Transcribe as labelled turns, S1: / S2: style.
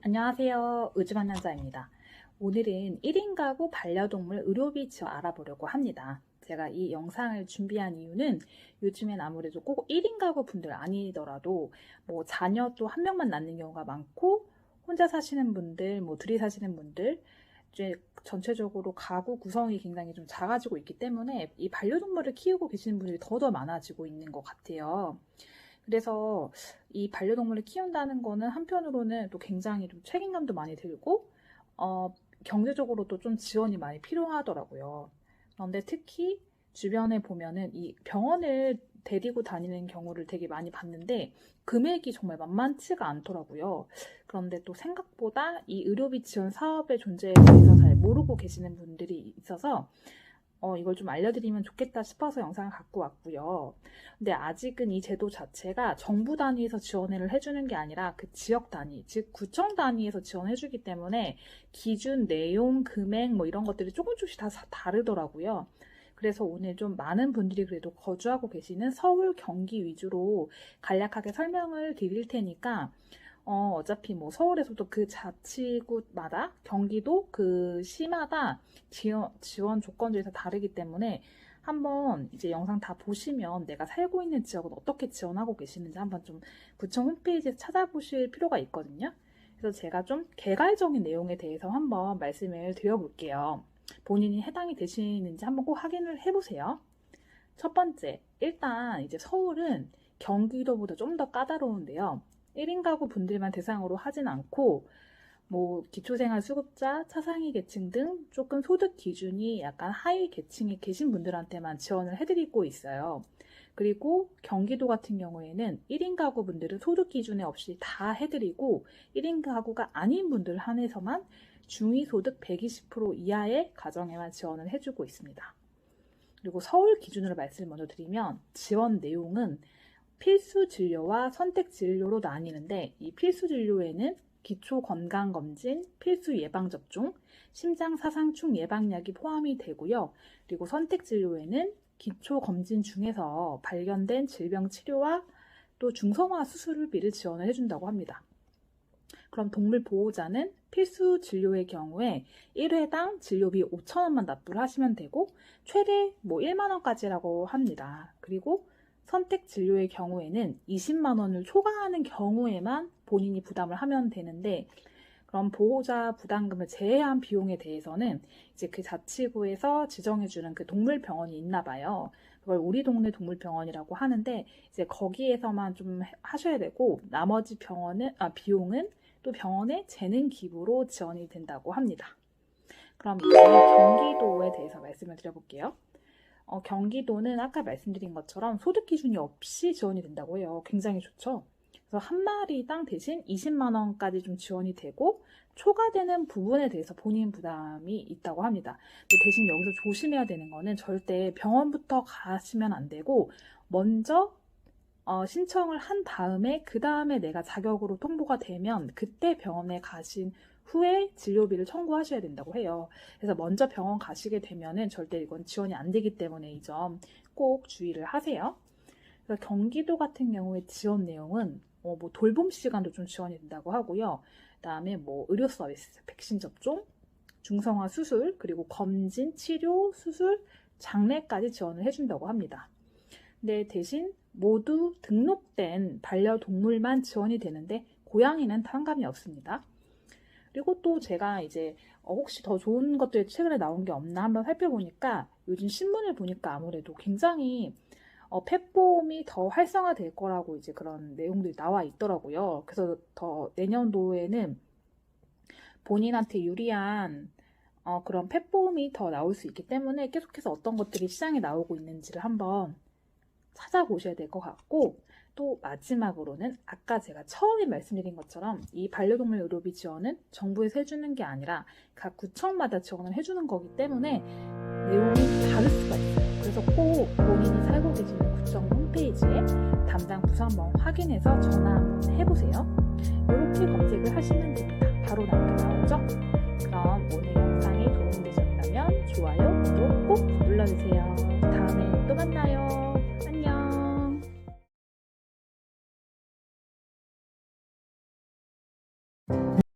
S1: 안녕하세요. 의주만난자입니다. 오늘은 1인 가구 반려동물 의료비 지원 알아보려고 합니다. 제가 이 영상을 준비한 이유는 요즘엔 아무래도 꼭 1인 가구 분들 아니더라도 뭐 자녀도 한 명만 낳는 경우가 많고 혼자 사시는 분들, 뭐 둘이 사시는 분들 이제 전체적으로 가구 구성이 굉장히 좀 작아지고 있기 때문에 이 반려동물을 키우고 계시는 분들이 더더 많아지고 있는 것 같아요. 그래서 이 반려동물을 키운다는 거는 한편으로는 또 굉장히 좀 책임감도 많이 들고, 경제적으로도 좀 지원이 많이 필요하더라고요. 그런데 특히 주변에 보면은 이 병원을 데리고 다니는 경우를 되게 많이 봤는데, 금액이 정말 만만치가 않더라고요. 그런데 또 생각보다 이 의료비 지원 사업의 존재에 대해서 잘 모르고 계시는 분들이 있어서 이걸 좀 알려드리면 좋겠다 싶어서 영상을 갖고 왔고요. 근데 아직은 이 제도 자체가 정부 단위에서 지원을 해주는 게 아니라 그 지역 단위, 즉 구청 단위에서 지원해주기 때문에 기준, 내용, 금액 뭐 이런 것들이 조금씩 다 다르더라고요. 그래서 오늘 좀 많은 분들이 그래도 거주하고 계시는 서울, 경기 위주로 간략하게 설명을 드릴 테니까 어차피 뭐 서울에서도 그 자치구마다 경기도 그 시마다 지원 조건들이 다 다르기 때문에 한번 이제 영상 다 보시면 내가 살고 있는 지역은 어떻게 지원하고 계시는지 한번 좀 구청 홈페이지에서 찾아보실 필요가 있거든요. 그래서 제가 좀 개괄적인 내용에 대해서 한번 말씀을 드려볼게요. 본인이 해당이 되시는지 한번 꼭 확인을 해보세요. 첫 번째, 일단 이제 서울은 경기도보다 좀 더 까다로운데요. 1인 가구 분들만 대상으로 하진 않고 뭐 기초생활수급자, 차상위 계층 등 조금 소득 기준이 약간 하위 계층에 계신 분들한테만 지원을 해드리고 있어요. 그리고 경기도 같은 경우에는 1인 가구 분들은 소득 기준에 없이 다 해드리고 1인 가구가 아닌 분들 한해서만 중위소득 120% 이하의 가정에만 지원을 해주고 있습니다. 그리고 서울 기준으로 말씀을 먼저 드리면 지원 내용은 필수 진료와 선택 진료로 나뉘는데 이 필수 진료에는 기초 건강검진, 필수 예방접종, 심장사상충 예방약이 포함이 되고요. 그리고 선택 진료에는 기초 검진 중에서 발견된 질병 치료와 또 중성화 수술비를 지원을 해준다고 합니다. 그럼 동물 보호자는 필수 진료의 경우에 1회당 진료비 5,000원만 납부를 하시면 되고 최대 뭐 1만 원까지라고 합니다. 그리고 선택 진료의 경우에는 20만 원을 초과하는 경우에만 본인이 부담을 하면 되는데 그럼 보호자 부담금을 제외한 비용에 대해서는 이제 그 자치구에서 지정해주는 그 동물병원이 있나 봐요. 그걸 우리 동네 동물병원이라고 하는데 이제 거기에서만 좀 하셔야 되고 나머지 비용은 또 병원의 재능 기부로 지원이 된다고 합니다. 그럼 이제 경기도에 대해서 말씀을 드려볼게요. 경기도는 아까 말씀드린 것처럼 소득 기준이 없이 지원이 된다고 해요. 굉장히 좋죠? 그래서 한 마리당 대신 20만 원까지 좀 지원이 되고 초과되는 부분에 대해서 본인 부담이 있다고 합니다. 근데 대신 여기서 조심해야 되는 거는 절대 병원부터 가시면 안 되고 먼저 신청을 한 다음에 그 다음에 내가 자격으로 통보가 되면 그때 병원에 가신 후에 진료비를 청구하셔야 된다고 해요. 그래서 먼저 병원 가시게 되면은 절대 이건 지원이 안 되기 때문에 이 점 꼭 주의를 하세요. 그래서 경기도 같은 경우에 지원 내용은 뭐 돌봄 시간도 좀 지원이 된다고 하고요. 그다음에 뭐 의료 서비스, 백신 접종, 중성화 수술, 그리고 검진, 치료, 수술, 장례까지 지원을 해준다고 합니다. 근데 대신 모두 등록된 반려동물만 지원이 되는데 고양이는 상관이 없습니다. 그리고 또 제가 이제 혹시 더 좋은 것들 최근에 나온 게 없나 한번 살펴보니까 요즘 신문을 보니까 아무래도 굉장히 펫보험이 더 활성화될 거라고 이제 그런 내용들이 나와 있더라고요. 그래서 더 내년도에는 본인한테 유리한 그런 펫보험이 더 나올 수 있기 때문에 계속해서 어떤 것들이 시장에 나오고 있는지를 한번 찾아보셔야 될 것 같고 또 마지막으로는 아까 제가 처음에 말씀드린 것처럼 이 반려동물 의료비 지원은 정부에서 해주는 게 아니라 각 구청마다 지원을 해주는 거기 때문에 내용이 다를 수가 있어요. 그래서 꼭 본인이 살고 계시는 구청 홈페이지에 담당 부서 한번 확인해서 전화 한번 해보세요. 이렇게 검색을 하시면 됩니다. 바로 나오죠? 그럼 오늘 영상이 도움되셨다면 좋아요, 구독 꼭 눌러주세요. 다음에 또 만나요. 안녕.